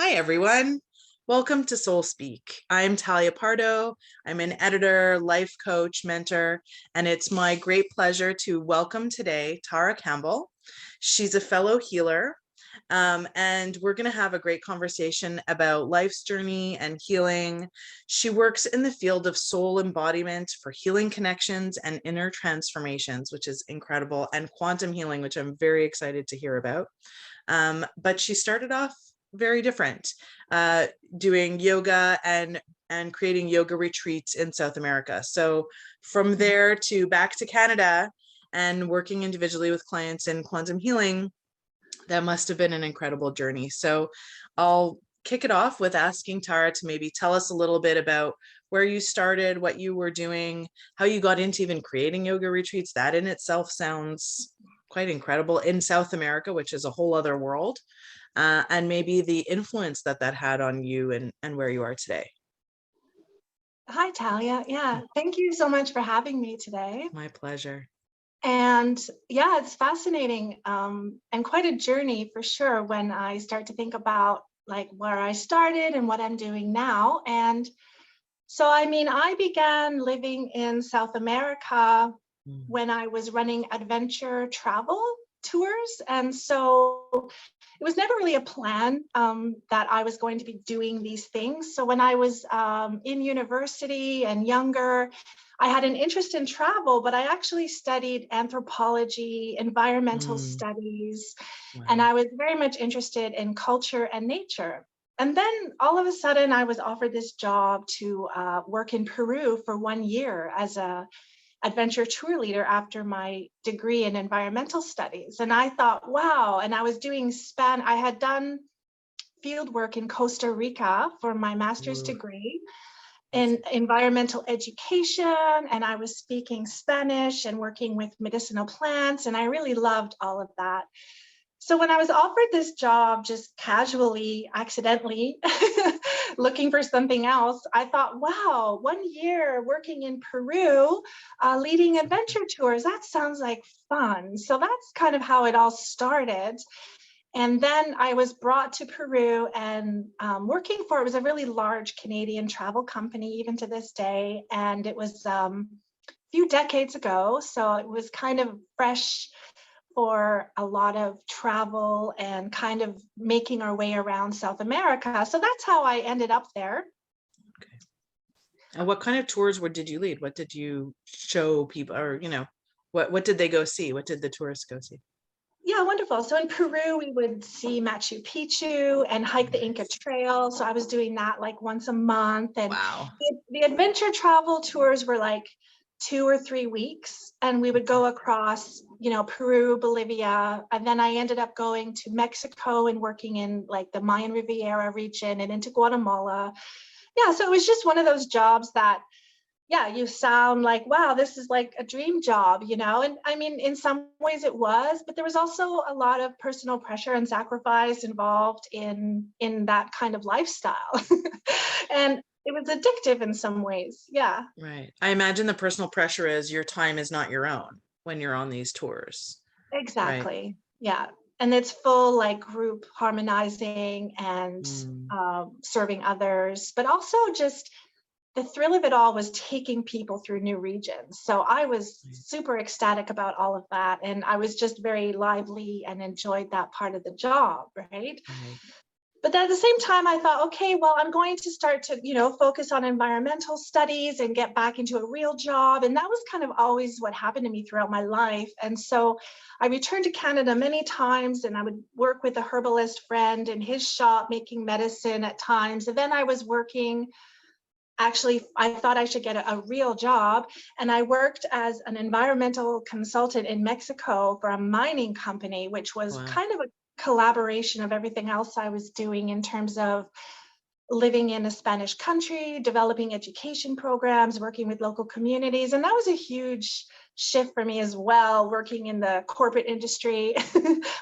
Hi, everyone. Welcome to Soul Speak. I'm Talia Pardo. I'm an editor, life coach, mentor, and it's my great pleasure to welcome today Tara Campbell. She's a fellow healer, and we're going to have a great conversation about life's journey and healing. She works in the field of soul embodiment for healing connections and inner transformations, which is incredible, and quantum healing, which I'm very excited to hear about. But she started off very different, doing yoga and creating yoga retreats in South America. So from there to back to Canada and working individually with clients in quantum healing, that must have been an incredible journey. So I'll kick it off with asking Tara to maybe tell us a little bit about where you started, what you were doing, how you got into even creating yoga retreats. That in itself sounds quite incredible in South America, which is a whole other world. And maybe the influence that had on you and where you are today. Hi, Talia. Yeah, thank you so much for having me today. My pleasure. And yeah, it's fascinating and quite a journey for sure when I start to think about like where I started and what I'm doing now. And so, I mean, I began living in South America when I was running adventure travel tours. And so it was never really a plan that I was going to be doing these things. So when I was in university and younger, I had an interest in travel, but I actually studied anthropology, environmental studies, and I was very much interested in culture and nature. And then all of a sudden I was offered this job to work in Peru for 1 year as a adventure tour leader after my degree in environmental studies. And I thought, wow. And I was doing I had done field work in Costa Rica for my master's degree in environmental education. And I was speaking Spanish and working with medicinal plants. And I really loved all of that. So when I was offered this job, just casually, accidentally, looking for something else, I thought, wow, 1 year working in Peru, leading adventure tours, that sounds like fun. So that's kind of how it all started. And then I was brought to Peru and working for, it was a really large Canadian travel company, even to this day. And it was a few decades ago. So it was kind of fresh for a lot of travel and kind of making our way around South America. So that's how I ended up there. Okay. And what kind of tours did you lead? What did you show people, or, what did they go see? What did the tourists go see? Yeah, wonderful. So in Peru, we would see Machu Picchu and hike the Inca Trail. So I was doing that like once a month. And wow. The adventure travel tours were like 2 or 3 weeks, and we would go across, Peru, Bolivia, and then I ended up going to Mexico and working in like the Mayan Riviera region and into Guatemala. Yeah, so it was just one of those jobs that, yeah, you sound like, wow, this is like a dream job, and I mean, in some ways it was, but there was also a lot of personal pressure and sacrifice involved in that kind of lifestyle. And it was addictive in some ways. Yeah. Right. I imagine the personal pressure is your time is not your own when you're on these tours. Exactly. Right? Yeah. And it's full like group harmonizing and serving others, but also just the thrill of it all was taking people through new regions. So I was super ecstatic about all of that. And I was just very lively and enjoyed that part of the job. Right. But at the same time, I thought, okay, well, I'm going to start to, focus on environmental studies and get back into a real job. And that was kind of always what happened to me throughout my life. And so I returned to Canada many times, and I would work with a herbalist friend in his shop making medicine at times. And then I was working, actually, I thought I should get a real job. And I worked as an environmental consultant in Mexico for a mining company, which was kind of a collaboration of everything else I was doing in terms of living in a Spanish country, developing education programs, working with local communities. And that was a huge shift for me as well, working in the corporate industry,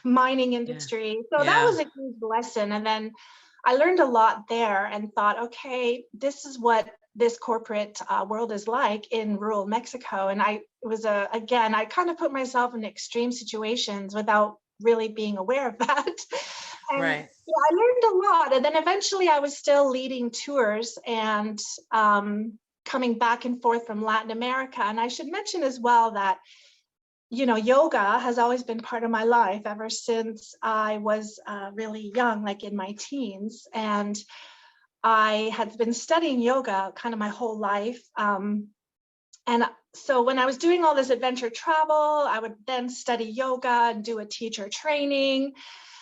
mining industry. So that was a huge lesson. And then I learned a lot there and thought, okay, this is what this corporate world is like in rural Mexico. And I kind of put myself in extreme situations without really being aware of that. And Right. yeah, I learned a lot. And then eventually I was still leading tours and coming back and forth from Latin America. And I should mention as well that, you know, yoga has always been part of my life ever since I was really young, like in my teens. And I had been studying yoga kind of my whole life. And so when I was doing all this adventure travel, I would then study yoga and do a teacher training.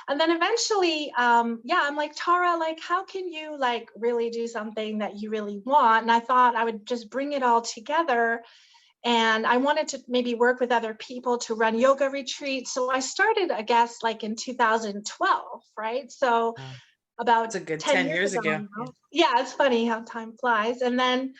And then eventually, yeah, I'm like, Tara, like, how can you like really do something that you really want? And I thought I would just bring it all together. And I wanted to maybe work with other people to run yoga retreats. So I started, I guess, like in 2012, right? So Wow. about It's a good 10 10 years years ago ago. Yeah. now. Yeah, it's funny how time flies. Mhm.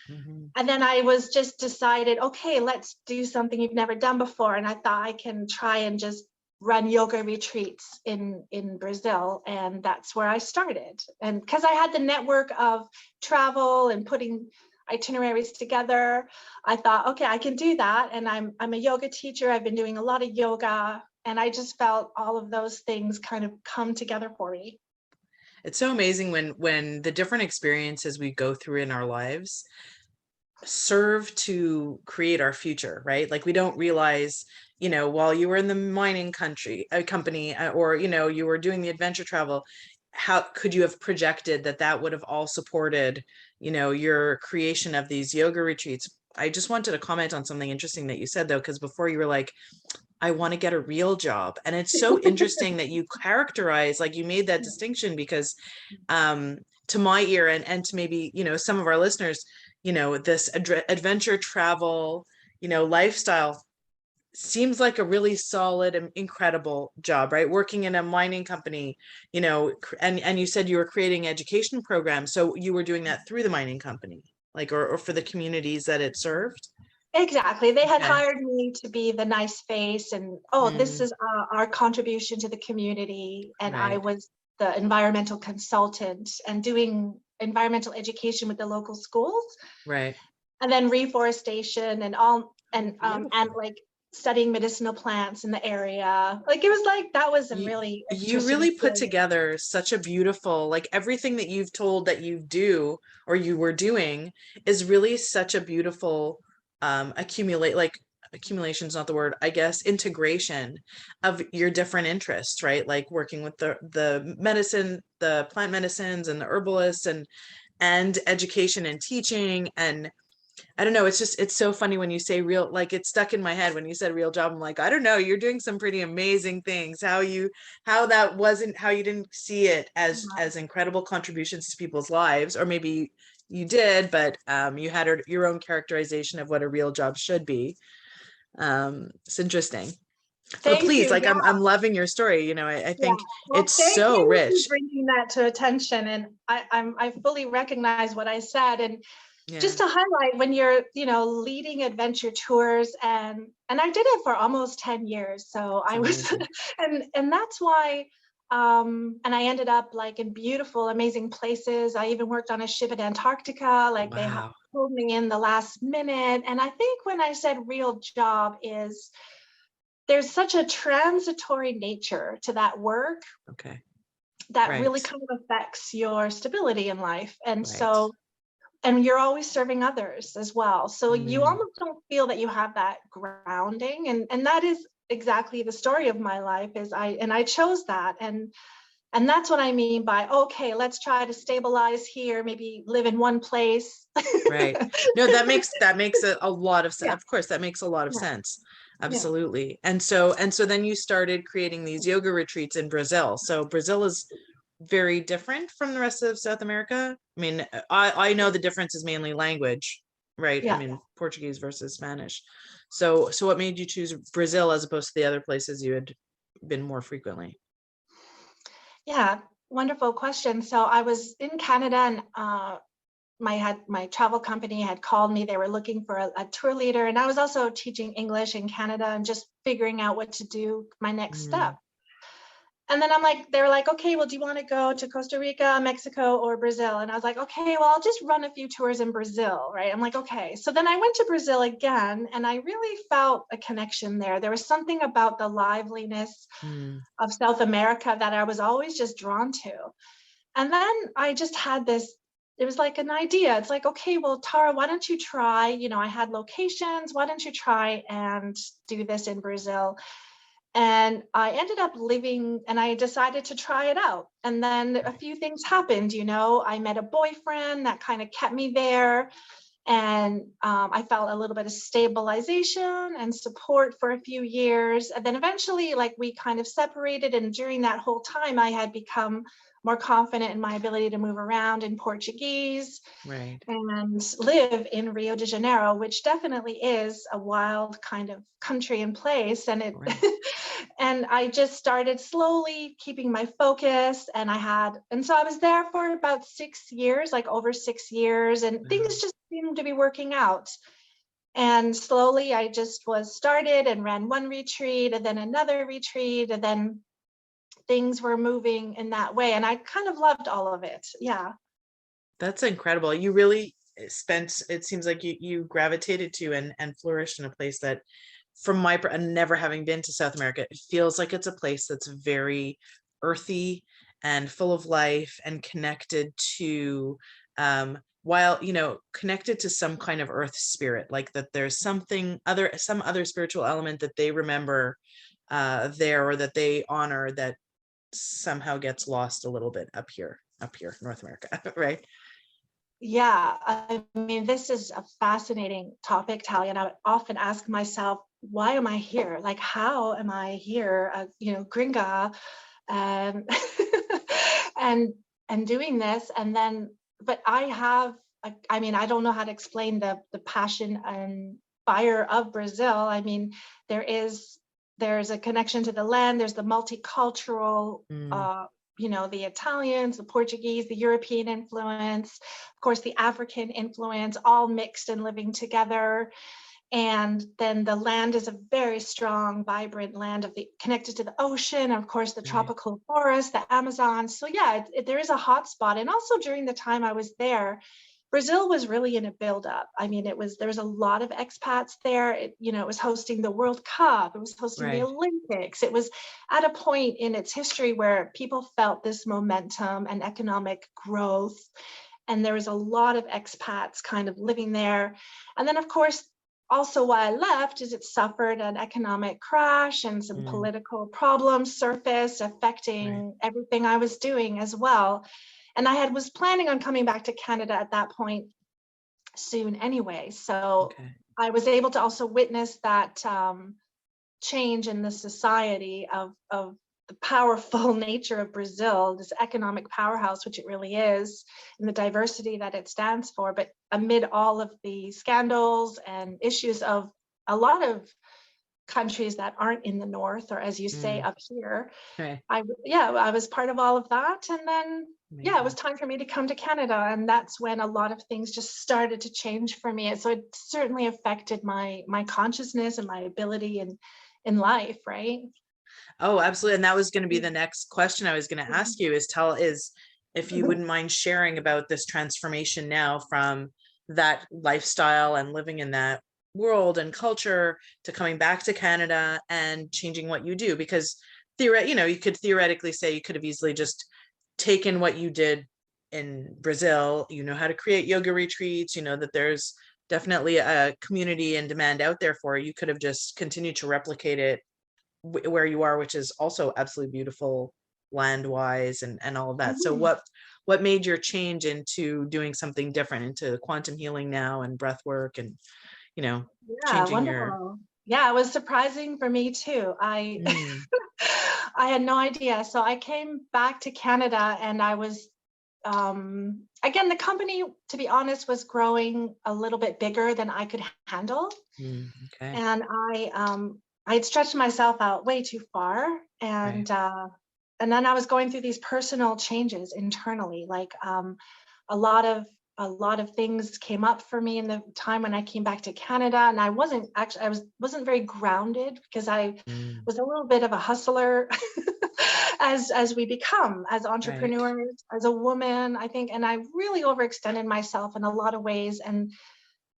And then I was just decided, okay, let's do something you've never done before. And I thought I can try and just run yoga retreats in Brazil. And that's where I started. And because I had the network of travel and putting itineraries together, I thought, okay, I can do that. And I'm a yoga teacher. I've been doing a lot of yoga. And I just felt all of those things kind of come together for me. It's so amazing when the different experiences we go through in our lives serve to create our future, right? Like we don't realize, while you were in the mining company, or, you were doing the adventure travel, how could you have projected that that would have all supported, your creation of these yoga retreats? I just wanted to comment on something interesting that you said though, because before you were like, I want to get a real job. And it's so interesting that you characterize, like you made that distinction because to my ear and to maybe, some of our listeners, this adventure travel, lifestyle seems like a really solid and incredible job, right? Working in a mining company, and you said you were creating education programs. So you were doing that through the mining company, like, or for the communities that it served. Exactly. They had Okay. hired me to be the nice face and, oh, this Mm, is our contribution to the community. And I right. was the environmental consultant and doing environmental education with the local schools, Right. and then reforestation and all, Oh, and beautiful. like studying medicinal plants in the area. Like it was like, that was a you really you interesting really put experience. together such a beautiful, like everything that you've told that you do or you were doing is really such a beautiful accumulation is not the word, I guess, integration of your different interests, right? Like working with the medicine, the plant medicines and the herbalists and education and teaching. And I don't know. It's so funny when you say real, like it stuck in my head when you said real job. I'm like, I don't know. You're doing some pretty amazing things. How that wasn't, how you didn't see it as incredible contributions to people's lives, or maybe you did, but you had your own characterization of what a real job should be. It's interesting. But Thank please, you. like, Yeah. I'm loving your story. I Yeah. think Well, it's thank so you for rich. bringing that to attention. And I fully recognize what I said. And Yeah, just to highlight, when you're, leading adventure tours, and I did it for almost 10 years. So it's I was, amazing. and that's why, and I ended up like in beautiful, amazing places. I even worked on a ship in Antarctica, like they Wow. pulled me in the last minute. And I think when I said real job is, there's such a transitory nature to that work Okay. that Right. really kind of affects your stability in life. And Right. so, and you're always serving others as well. So you Mm, almost don't feel that you have that grounding. And that is exactly the story of my life, is I chose that. And that's what I mean by, okay, let's try to stabilize here, maybe live in one place. right. No, that makes a lot of sense. Yeah, Of course, that makes a lot of yeah, sense. yeah. Absolutely. And so then you started creating these yoga retreats in Brazil. So Brazil is very different from the rest of South America. I mean, I know the difference is mainly language, right? I Yeah. mean, Portuguese versus Spanish. So what made you choose Brazil as opposed to the other places you had been more frequently? Yeah, wonderful question. So I was in Canada, and my travel company had called me. They were looking for a tour leader, and I was also teaching English in Canada and just figuring out what to do my next Mm, step. And then I'm like, they were like, okay, well, do you want to go to Costa Rica, Mexico, or Brazil? And I was like, okay, well, I'll just run a few tours in Brazil, right? I'm like, okay. So then I went to Brazil again, and I really felt a connection there. There was something about the liveliness of South America that I was always just drawn to. And then I just had this, it was like an idea. It's like, okay, well, Tara, why don't you try, I had locations, why don't you try and do this in Brazil? And I ended up living, and I decided to try it out. And then a few things happened, I met a boyfriend that kind of kept me there. And I felt a little bit of stabilization and support for a few years. And then eventually, like, we kind of separated. And during that whole time, I had become more confident in my ability to move around in Portuguese, Right. and live in Rio de Janeiro, which definitely is a wild kind of country and place. And Right. and I just started slowly keeping my focus, and so I was there for about 6 years, like over 6 years, and things just seemed to be working out. And slowly I just was started and ran one retreat and then another retreat, and then things were moving in that way. And I kind of loved all of it. Yeah. That's incredible. You really it seems like you gravitated to and flourished in a place that, from my never having been to South America, it feels like it's a place that's very earthy and full of life and connected to, while, connected to some kind of earth spirit, like that there's some other spiritual element that they remember there, or that they honor, that somehow gets lost a little bit up here, North America, right? Yeah, I mean, this is a fascinating topic, Talia, and I would often ask myself, why am I here? Like, how am I here, gringa, and and doing this? And then, but I have, I mean, I don't know how to explain the passion and fire of Brazil. I mean, there's a connection to the land. There's the multicultural, the Italians, the Portuguese, the European influence, of course, the African influence, all mixed and living together. And then the land is a very strong, vibrant land connected to the ocean, of course, the tropical forest, the Amazon. So yeah, there is a hot spot. And also during the time I was there, Brazil was really in a buildup. I mean, there was a lot of expats there. It was hosting the World Cup. It was hosting the Olympics. It was at a point in its history where people felt this momentum and economic growth. And there was a lot of expats kind of living there. And then, of course, also why I left is it suffered an economic crash, and some political problems surfaced affecting everything I was doing as well. And I was planning on coming back to Canada at that point soon anyway. So I was able to also witness that change in the society of the powerful nature of Brazil, this economic powerhouse, which it really is, and the diversity that it stands for. But amid all of the scandals and issues of a lot of countries that aren't in the north, or as you say, up here, I was part of all of that. And then it was time for me to come to Canada, and that's when a lot of things just started to change for me. And so it certainly affected my consciousness and my ability in life, right? Oh, absolutely. And that was going to be the next question I was going to ask you, is if you wouldn't mind sharing about this transformation now from that lifestyle and living in that world and culture to coming back to Canada and changing what you do. Because you could theoretically say you could have easily just taken what you did in Brazil, how to create yoga retreats, that there's definitely a community and demand out there for it. You could have just continued to replicate it where you are, which is also absolutely beautiful land wise and all of that. So what made your change into doing something different, into quantum healing now and breath work and changing wonderful. It was surprising for me too. I had no idea. So I came back to Canada, and I was again, the company, to be honest, was growing a little bit bigger than I could handle. And I had stretched myself out way too far. And then I was going through these personal changes internally, like a lot of things came up for me in the time when I came back to Canada, and I wasn't very grounded, because I was a little bit of a hustler as we become as Right. entrepreneurs, as a woman, I think. And I really overextended myself in a lot of ways. And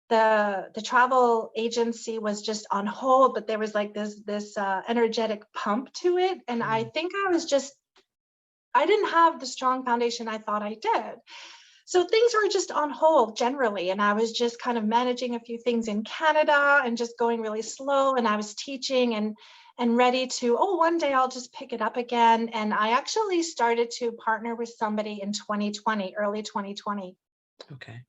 the travel agency was just on hold, but there was like this energetic pump to it. And I think I didn't have the strong foundation I thought I did. So things were just on hold generally. And I was just kind of managing a few things in Canada and just going really slow. And I was teaching and ready to, one day I'll just pick it up again. And I actually started to partner with somebody in 2020, early 2020. Okay.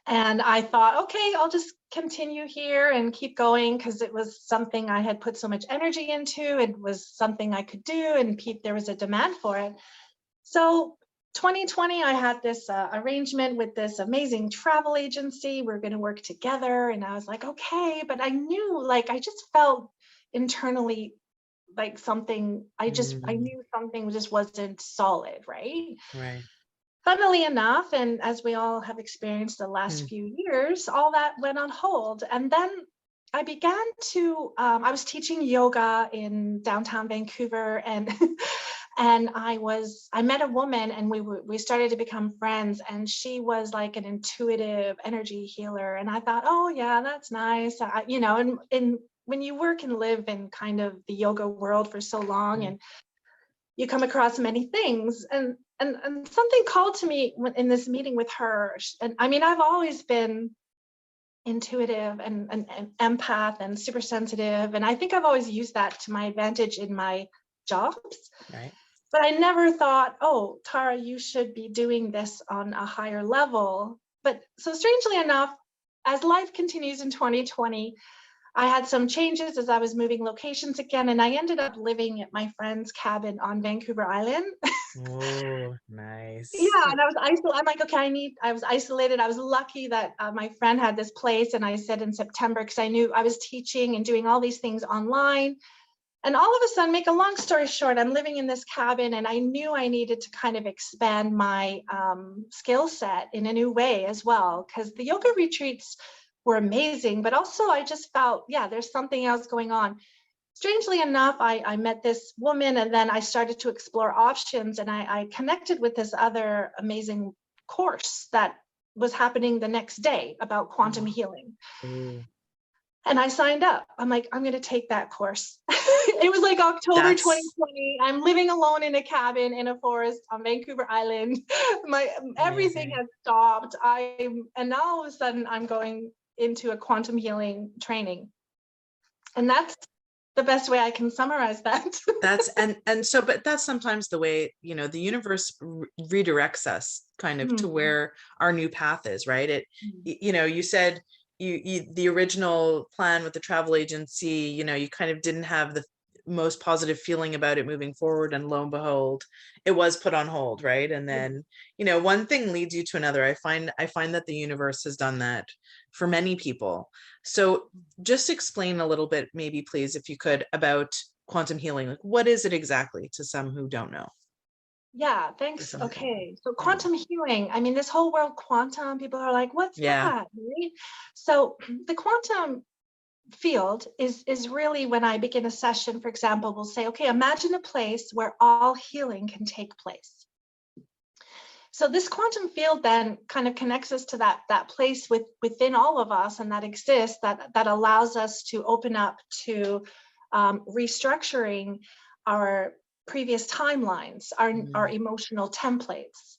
And I thought, okay, I'll just continue here and keep going, because it was something I had put so much energy into. It was something I could do, and there was a demand for it. So 2020, I had this arrangement with this amazing travel agency. We're going to work together. And I was like, okay, but I knew, like, I just felt internally like something, I knew something just wasn't solid, right? Right. Funnily enough, and as we all have experienced the last few years, all that went on hold. And then I began to, I was teaching yoga in downtown Vancouver, and and I met a woman, and we started to become friends, and she was like an intuitive energy healer. And I thought, oh yeah, that's nice. And when you work and live in kind of the yoga world for so long, and you come across many things, and something called to me in this meeting with her. And I mean, I've always been intuitive and empath and super sensitive, and I think I've always used that to my advantage in my jobs. Right. But I never thought, oh, Tara, you should be doing this on a higher level. But so strangely enough, as life continues in 2020, I had some changes as I was moving locations again, and I ended up living at my friend's cabin on Vancouver Island. Oh, nice. Yeah, and I was isolated. I'm like, okay, I was isolated. I was lucky that my friend had this place, and I said in September, because I knew I was teaching and doing all these things online. And all of a sudden, make a long story short, I'm living in this cabin, and I knew I needed to kind of expand my skill set in a new way as well, because the yoga retreats were amazing, but also I just felt, yeah, there's something else going on. Strangely enough, I met this woman, and then I started to explore options, and I connected with this other amazing course that was happening the next day about quantum healing. And I signed up. I'm like, I'm going to take that course. It was like October 2020. I'm living alone in a cabin in a forest on Vancouver Island. Everything has stopped. And now all of a sudden I'm going into a quantum healing training. And that's the best way I can summarize that. But that's sometimes the way, the universe redirects us kind of to where our new path is, right? You said the original plan with the travel agency, you kind of didn't have the most positive feeling about it moving forward, and lo and behold, it was put on hold, right? And then one thing leads you to another. I find that the universe has done that for many people. So just explain a little bit, maybe please, if you could, about quantum healing. Like, what is it exactly, to some who don't know? Yeah, thanks. Okay, so quantum healing, I mean, this whole word quantum, people are like, what's that? Right? So the quantum field is really, when I begin a session, for example, we'll say, okay, imagine a place where all healing can take place. So this quantum field then kind of connects us to that place within all of us, and that exists, that allows us to open up to restructuring our previous timelines, our emotional templates.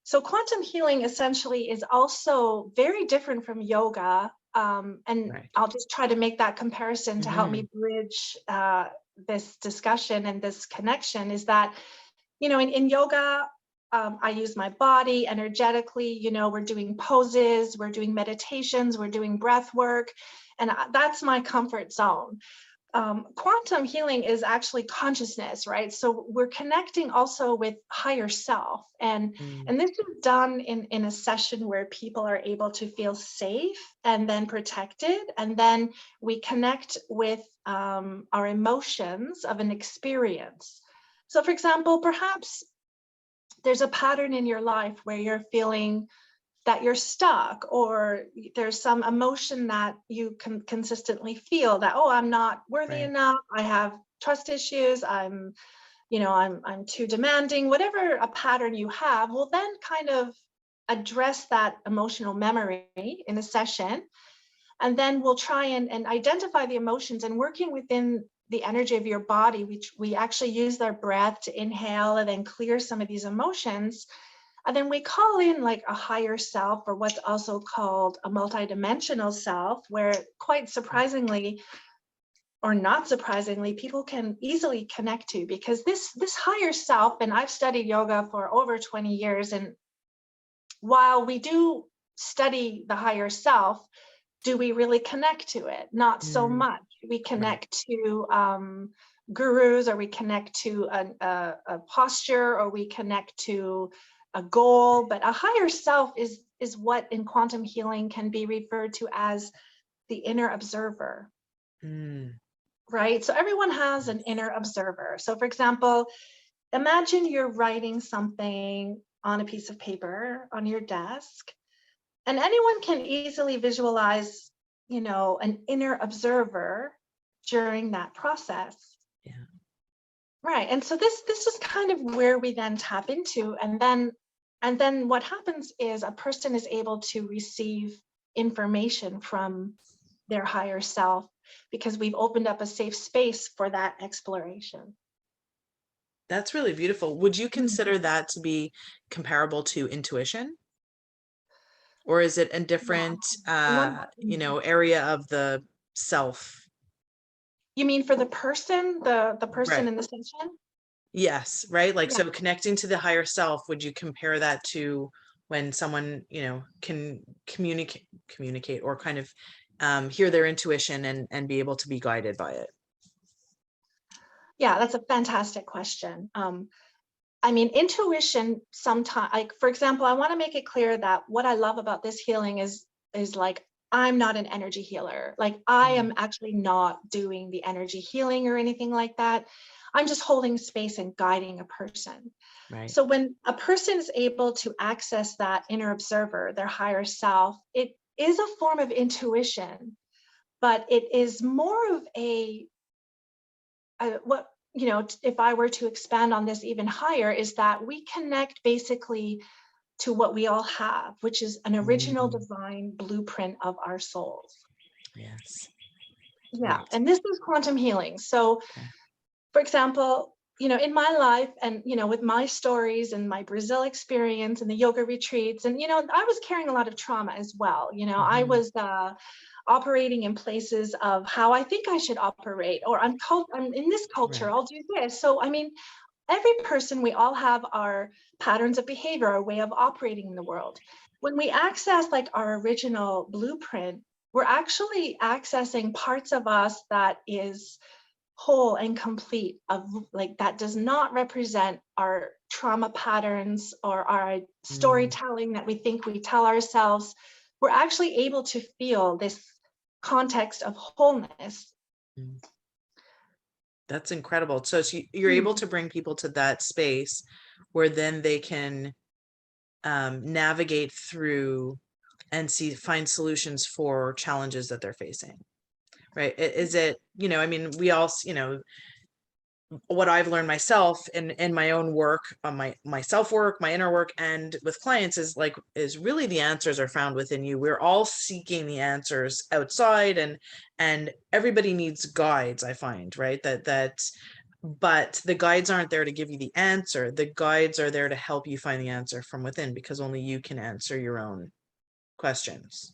So quantum healing essentially is also very different from yoga. I'll just try to make that comparison to help me bridge this discussion and this connection, is that, in yoga, I use my body energetically. We're doing poses, we're doing meditations, we're doing breath work, and that's my comfort zone. Quantum healing is actually consciousness, right? So we're connecting also with higher self, and this is done in a session where people are able to feel safe and then protected, and then we connect with our emotions of an experience. So, for example, perhaps there's a pattern in your life where you're feeling that you're stuck, or there's some emotion that you can consistently feel that, oh, I'm not worthy enough, I have trust issues, I'm I'm too demanding, whatever a pattern you have, we'll then kind of address that emotional memory in a session. And then we'll try and identify the emotions, and working within the energy of your body, which we actually use their breath to inhale and then clear some of these emotions. And then we call in like a higher self, or what's also called a multidimensional self, where quite surprisingly, or not surprisingly, people can easily connect to, because this higher self, and I've studied yoga for over 20 years, and while we do study the higher self, do we really connect to it? Not so much. We connect to gurus, or we connect to a posture, or we connect to a goal, but a higher self is what in quantum healing can be referred to as the inner observer. Right? So everyone has an inner observer. So for example, imagine you're writing something on a piece of paper on your desk, and anyone can easily visualize, an inner observer during that process. Yeah. Right. And so this is kind of where we then tap into, and then what happens is a person is able to receive information from their higher self, because we've opened up a safe space for that exploration. That's really beautiful. Would you consider that to be comparable to intuition? Or is it a different, area of the self? You mean for the person, the person Right. in the session? Yes, right? Like, Yeah. so connecting to the higher self, would you compare that to when someone, can communicate or kind of hear their intuition and be able to be guided by it? Yeah, that's a fantastic question. I mean, intuition sometimes, like, for example, I want to make it clear that what I love about this healing is like, I'm not an energy healer. Like, I am actually not doing the energy healing or anything like that. I'm just holding space and guiding a person. Right. So when a person is able to access that inner observer, their higher self, it is a form of intuition, but it is more of what, if I were to expand on this even higher, is that we connect basically to what we all have, which is an original divine blueprint of our souls. Yes. Yeah, Right. and this is quantum healing. So, Okay. for example, in my life, and with my stories and my Brazil experience and the yoga retreats, and I was carrying a lot of trauma as well. I was operating in places of how I think I should operate, or I'm in this culture, Right. I'll do this. So I mean, every person, we all have our patterns of behavior, our way of operating in the world. When we access like our original blueprint, we're actually accessing parts of us that is whole and complete, of like, that does not represent our trauma patterns or our storytelling that we think we tell ourselves. We're actually able to feel this context of wholeness. That's incredible. So you're able to bring people to that space where then they can navigate through and find solutions for challenges that they're facing. Right. Is it, I mean, we all, what I've learned myself in my own work, on my self work, my inner work, and with clients is really the answers are found within you. We're all seeking the answers outside, and everybody needs guides, I find, right? But the guides aren't there to give you the answer. The guides are there to help you find the answer from within, because only you can answer your own questions.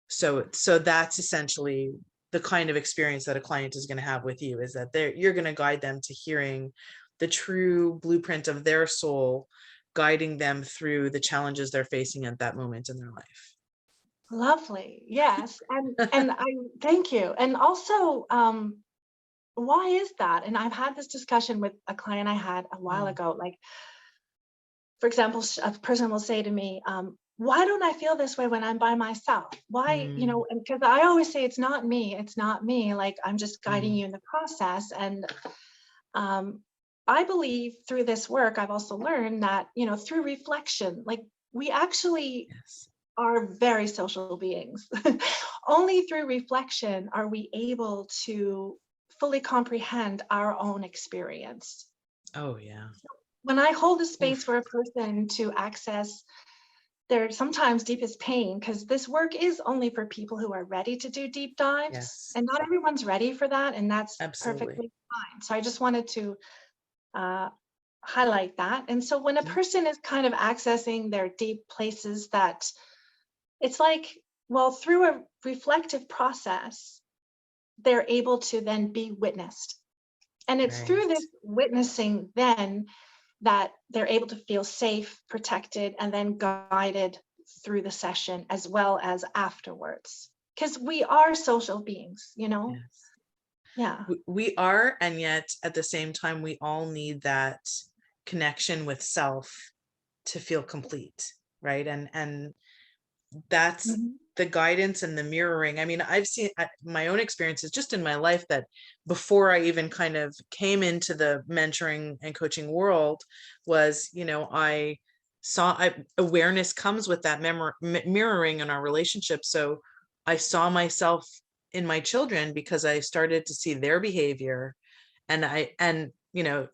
So that's essentially the kind of experience that a client is going to have with you, is that you're going to guide them to hearing the true blueprint of their soul, guiding them through the challenges they're facing at that moment in their life. Lovely. Yes. And I thank you. And also, why is that? And I've had this discussion with a client I had a while ago. Like, for example, a person will say to me, why don't I feel this way when I'm by myself? Why, and because I always say, it's not me. Like, I'm just guiding you in the process. And I believe through this work, I've also learned that, through reflection, like, we actually are very social beings. Only through reflection are we able to fully comprehend our own experience. Oh, yeah. When I hold a Oof. space for a person to access their sometimes deepest pain, because this work is only for people who are ready to do deep dives, Yes, and not everyone's ready for that, and that's absolutely. perfectly fine. So I just wanted to uh, highlight that. And so when a Yeah, person is kind of accessing their deep places, that it's like, well, through a reflective process, they're able to then be witnessed. And it's through right. this witnessing then that they're able to feel safe, protected, and then guided through the session as well as afterwards. Because we are social beings, you know? Yes. Yeah. We are, and yet at the same time, we all need that connection with self to feel complete, right? And that's Mhm. the guidance and the mirroring. I mean, I've seen my own experiences just in my life that before I even kind of came into the mentoring and coaching world was, I saw awareness comes with that mirroring in our relationship. So I saw myself in my children because I started to see their behavior, and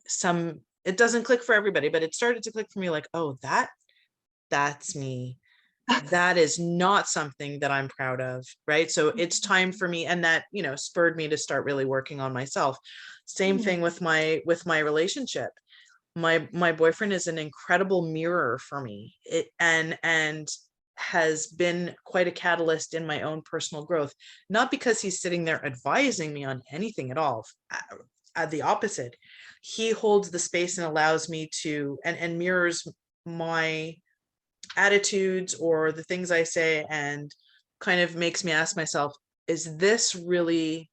some, it doesn't click for everybody, but it started to click for me, like, oh, that's me. That is not something that I'm proud of, right? So it's time for me, and that, spurred me to start really working on myself. Same thing Mhm. with my relationship. My boyfriend is an incredible mirror for me. And has been quite a catalyst in my own personal growth, not because he's sitting there advising me on anything at all. The opposite. He holds the space and allows me to, and mirrors my attitudes or the things I say, and kind of makes me ask myself, is this really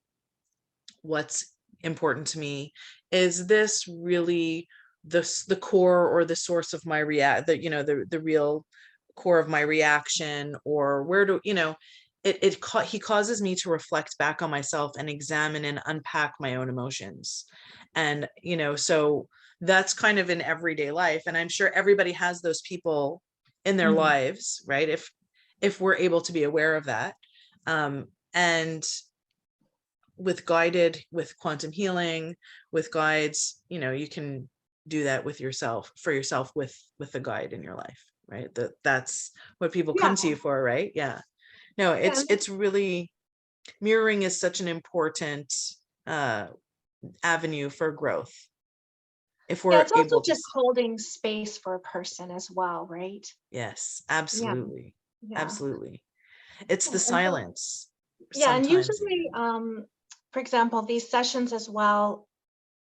what's important to me? Is this really the core or the source of my the real core of my reaction? Or where do he causes me to reflect back on myself and examine and unpack my own emotions. And so that's kind of in everyday life, and I'm sure everybody has those people in their Mhm. lives, right? If we're able to be aware of that. And with quantum healing, with guides, you can do that with yourself, for yourself, with a guide in your life, right? That's what people Yeah. come to you for, right? Yeah. No, Yeah. it's really, mirroring is such an important uh avenue for growth, if Yeah. we're It's also able to. just holding space for a person as well, right? Yes, Yeah. absolutely. Yeah. Absolutely. It's the Yeah. And so, silence yeah. And sometimes usually, even. for example, these sessions as well,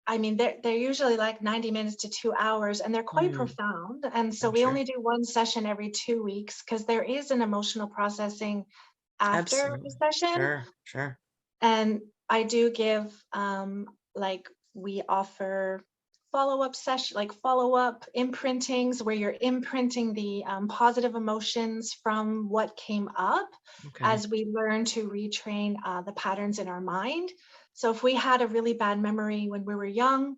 I mean, they're usually like 90 minutes to 2 hours, and they're quite Mm, profound. And so I'm we sure. only do one session every 2 weeks because there is an emotional processing after the Absolutely. session. Sure, sure. And I do give, like, we offer follow-up session, like follow-up imprintings where you're imprinting the positive emotions from what came up Okay. as we learn to retrain the patterns in our mind. So if we had a really bad memory when we were young,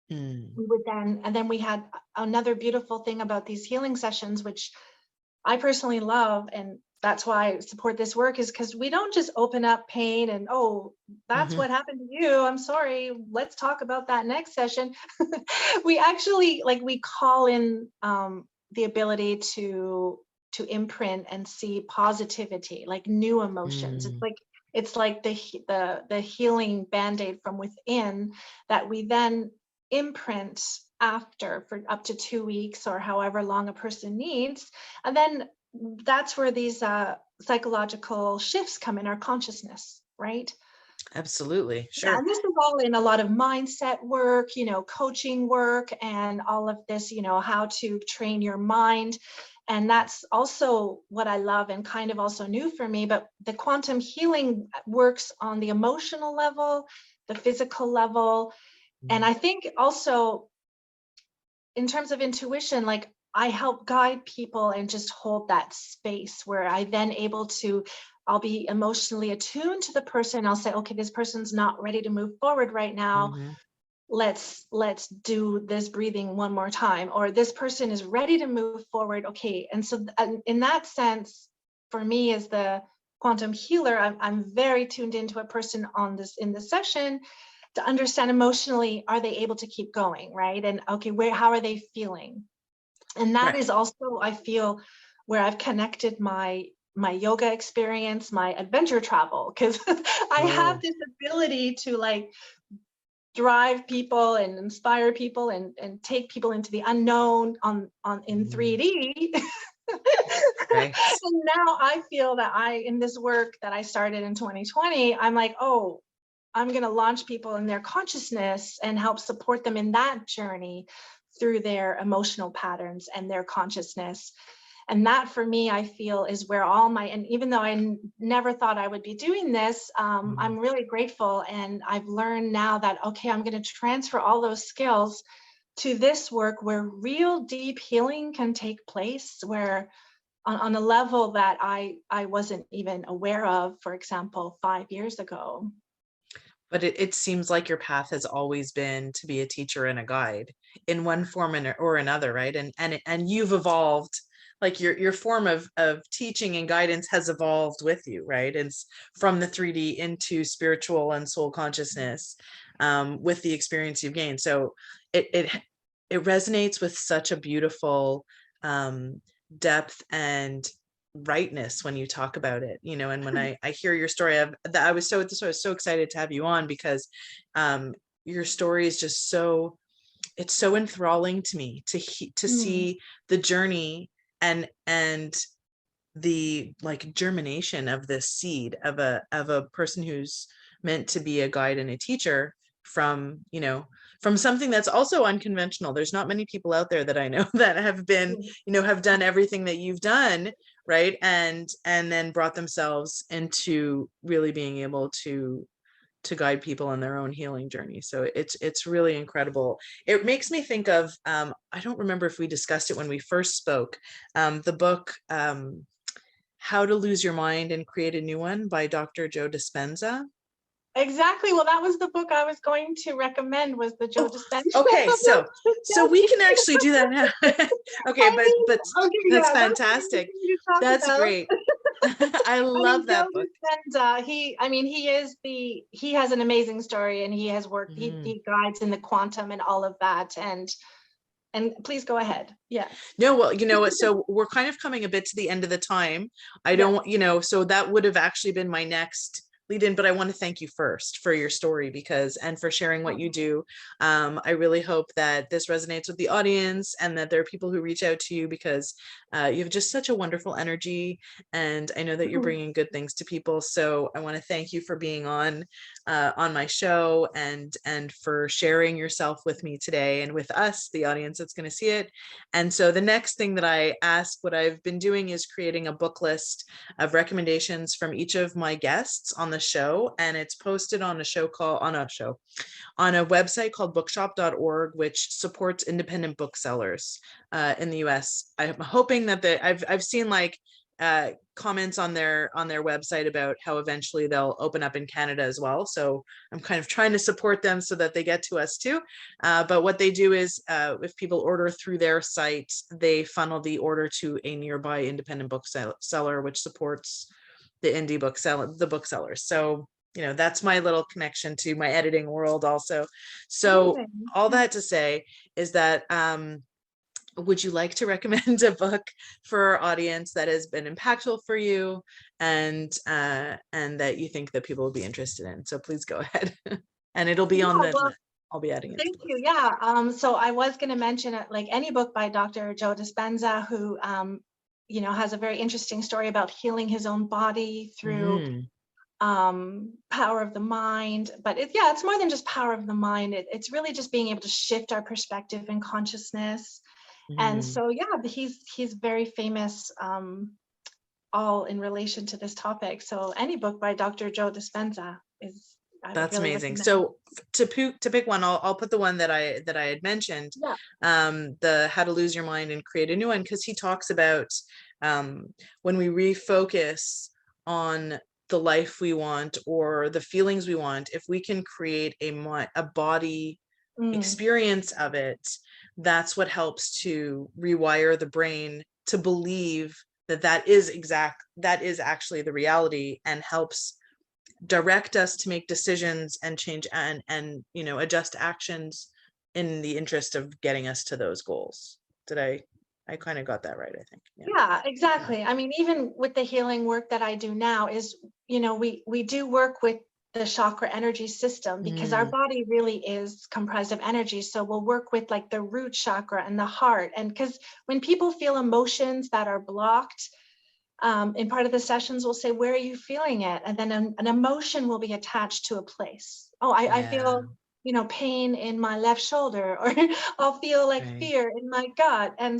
Mm, we would then, and then we had another beautiful thing about these healing sessions, which I personally love, and that's why I support this work, is because we don't just open up pain and, oh, that's mhm, what happened to you. I'm sorry. Let's talk about that next session. We actually, like, we call in the ability to imprint and see positivity, like new emotions. mm, It's like the healing band-aid from within that we then imprint after for up to 2 weeks or however long a person needs. And then that's where these psychological shifts come in our consciousness, right? absolutely. Yeah, Sure. and this is all in a lot of mindset work, coaching work, and all of this, how to train your mind. And that's also what I love and kind of also new for me. But the quantum healing works on the emotional level, the physical level. And Mm, I think also in terms of intuition, like, I help guide people and just hold that space where I then able to, I'll be emotionally attuned to the person. I'll say, okay, this person's not ready to move forward right now. mhm, Let's do this breathing one more time. Or this person is ready to move forward. Okay. And so in that sense, for me as the quantum healer, I'm very tuned into a person on this in the session, to understand emotionally, are they able to keep going, right? And okay, how are they feeling? And that is also, I feel, where I've connected my yoga experience, my adventure travel, because I have this ability to like drive people and inspire people and take people into the unknown in 3D. Right. And now I feel that in this work that I started in 2020, I'm like, oh, I'm going to launch people in their consciousness and help support them in that journey through their emotional patterns and their consciousness. And that for me, I feel is where and even though I never thought I would be doing this, I'm really grateful. And I've learned now that, okay, I'm going to transfer all those skills to this work where real deep healing can take place, where on a level that I wasn't even aware of, for example, 5 years ago. But it seems like your path has always been to be a teacher and a guide in one form or another, right? And you've evolved, like your form of teaching and guidance has evolved with you, right? It's from the 3D into spiritual and soul consciousness, with the experience you've gained. So it resonates with such a beautiful depth and rightness when you talk about it, and when I hear your story I was so excited to have you on, because your story is just it's so enthralling to me to see the journey and the like germination of this seed of a person who's meant to be a guide and a teacher from something that's also unconventional. There's not many people out there that I know that have been, have done everything that you've done, right? And then brought themselves into really being able to guide people on their own healing journey. So it's really incredible. It makes me think of, I don't remember if we discussed it when we first spoke, the book, How to Lose Your Mind and Create a New One by Dr. Joe Dispenza. Exactly. Well, that was the book I was going to recommend, was the Joe Dispenza. Okay, so we can actually do that now. Okay, but that's fantastic. That's great. I love that book. Dispenza, he has an amazing story, and he has worked, he guides in the quantum and all of that. And please go ahead. Yeah. No, well, you know what? So we're kind of coming a bit to the end of the time. I don't, so that would have actually been my next lead in, but I want to thank you first for your story and for sharing what you do. I really hope that this resonates with the audience and that there are people who reach out to you, because you have just such a wonderful energy, and I know that you're bringing good things to people. So I want to thank you for being on my show and for sharing yourself with me today and with us, the audience that's going to see it. And so the next thing that I ask, what I've been doing is creating a book list of recommendations from each of my guests on the show, and it's posted on a website called bookshop.org, which supports independent booksellers in the US. I'm hoping that I've seen like comments on their website about how eventually they'll open up in Canada as well. So I'm kind of trying to support them so that they get to us too. But what they do is if people order through their site, they funnel the order to a nearby independent bookseller, which supports the indie booksellers. So, that's my little connection to my editing world also. So all that to say is that, would you like to recommend a book for our audience that has been impactful for you and that you think that people will be interested in? So please go ahead. And it'll be on I'll be adding it. Thank you. Yeah. So I was going to mention like any book by Dr. Joe Dispenza, who, has a very interesting story about healing his own body through power of the mind. But it's more than just power of the mind. It's really just being able to shift our perspective and consciousness. And so, he's very famous, all in relation to this topic. So any book by Dr. Joe Dispenza that's really amazing. So to pick one, I'll put the one that I had mentioned, the How to Lose Your Mind and Create a New One, because he talks about when we refocus on the life we want or the feelings we want, if we can create a body experience of it, that's what helps to rewire the brain to believe that is actually the reality, and helps direct us to make decisions and change and adjust actions in the interest of getting us to those goals. Did I kind of got that right, I think. Yeah, exactly. I mean, even with the healing work that I do now is, we do work with the chakra energy system because our body really is comprised of energy. So we'll work with like the root chakra and the heart. And because when people feel emotions that are blocked, in part of the sessions, we'll say, where are you feeling it? And then an emotion will be attached to a place. Oh, I feel, pain in my left shoulder, or I'll feel like fear in my gut. And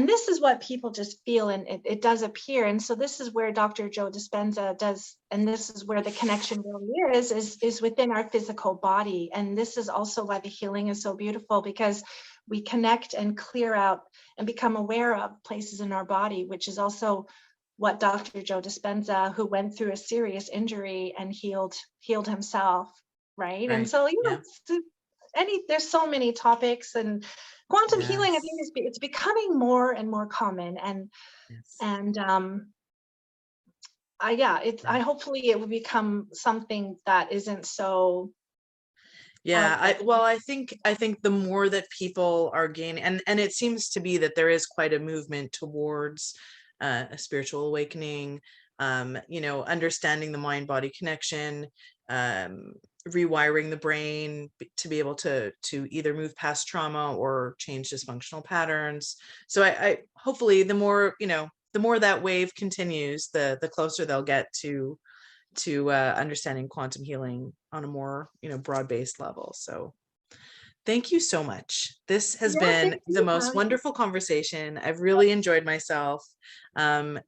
this is what people just feel, and it does appear. And so this is where Dr. Joe Dispenza does, and this is where the connection really is within our physical body. And this is also why the healing is so beautiful, because we connect and clear out and become aware of places in our body, which is also what Dr. Joe Dispenza, who went through a serious injury and healed himself, right? And so, there's so many topics, and quantum healing, I think it's becoming more and more common, I hopefully it will become something that isn't so. I think the more that people are gaining, and it seems to be that there is quite a movement towards a spiritual awakening, understanding the mind-body connection, rewiring the brain to be able to either move past trauma or change dysfunctional patterns. So I hopefully the more that wave continues, the closer they'll get to understanding quantum healing on a more broad-based level. So thank you so much. This has been the most wonderful conversation. I've really enjoyed myself. And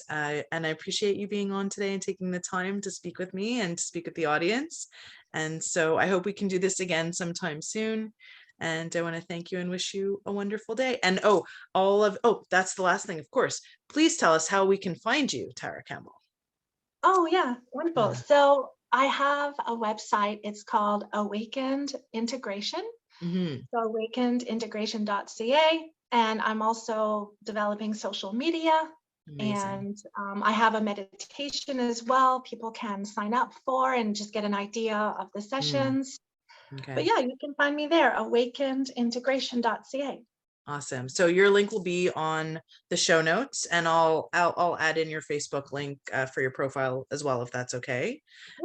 I appreciate you being on today and taking the time to speak with me and to speak with the audience. And so I hope we can do this again sometime soon. And I want to thank you and wish you a wonderful day. And that's the last thing, of course. Please tell us how we can find you, Tara Campbell. Oh, yeah, wonderful. Yeah. So I have a website. It's called Awakened Integration. So awakenedintegration.ca. And I'm also developing social media. Amazing. And I have a meditation as well. People can sign up for and just get an idea of the sessions. Okay. But yeah, you can find me there, awakenedintegration.ca. Awesome. So your link will be on the show notes, and I'll add in your Facebook link for your profile as well, if that's okay.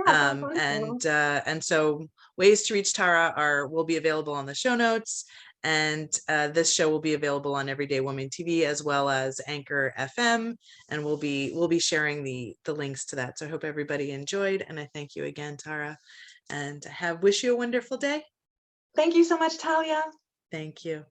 Yeah, and so ways to reach Tara will be available on the show notes, and this show will be available on Everyday Woman TV as well as Anchor FM, and we'll be sharing the links to that. So I hope everybody enjoyed, and I thank you again, Tara, and wish you a wonderful day. Thank you so much, Talia. Thank you.